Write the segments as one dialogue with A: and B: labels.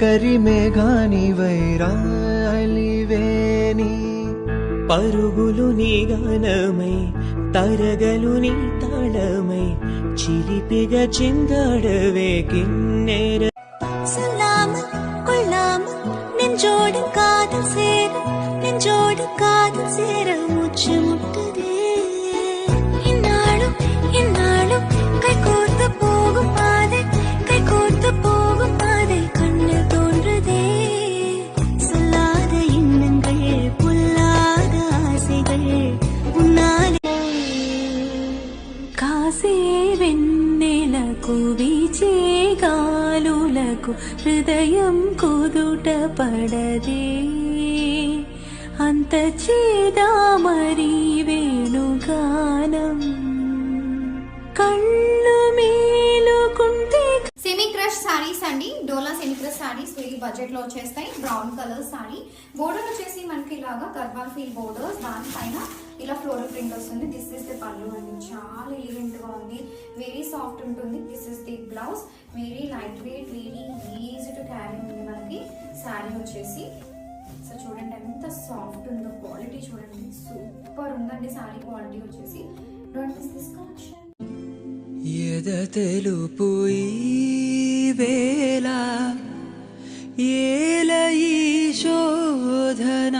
A: కరిమేఘాని వైరాలివేని
B: పరుగులు నీ గానమై తరగలు నీ తాళమై చిలిపిగా చిందాడవే కిన్నెర
C: நெஞ்சோடு காதல் சேர மூச்சு முட்டுதே இந்நாளும் கைகோர்த்து போகும் பாதை கண்ணில் தோன்றுதே சொல்லாத எண்ணங்கள் பொல்லாத ஆசைகள் உன்னாலே కాసే వెన్నెలకు వీచేగాలులకు హృదయం కుదుట పడదే అంత చేదా మరి వేణుగానం కళ్ళు మేలుకుంటే.
D: సెమీ క్రష్ సారీస్ అండి, Dola semi crush saris very budget లో వచ్చేస్తాయి. బ్రౌన్ కలర్ సారీ, బోర్డర్ వచ్చేసి మనకి ఇలాగా గర్వాల్ ఫీల్ బోర్డర్స్, దానిపైన ఇలా ఫ్లోరల్ ప్రింట్ వస్తుంది. దిస్ ఇస్ ది పళ్ళు అండి, చాలా ఎలిగెంట్ గా ఉంది, వెరీ సాఫ్ట్ ఉంటుంది. This is the blouse, very light weight, very easy to carry ఉంది మనకి సారీ వచ్చేసి. సో చూడండి ఎంత సాఫ్ట్ ఉందో, క్వాలిటీ చూడండి సూపర్ ఉందండి సారీ క్వాలిటీ వచ్చేసి. Don't miss this collection.
B: ఎద తెలుపు ఈ వేళ ఏల ఈ శోధన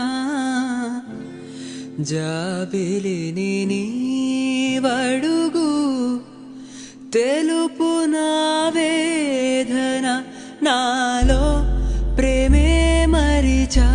B: జాబిలిని నీవడుగు తెలుపు నా వేదన నాలో ప్రేమే మరిచా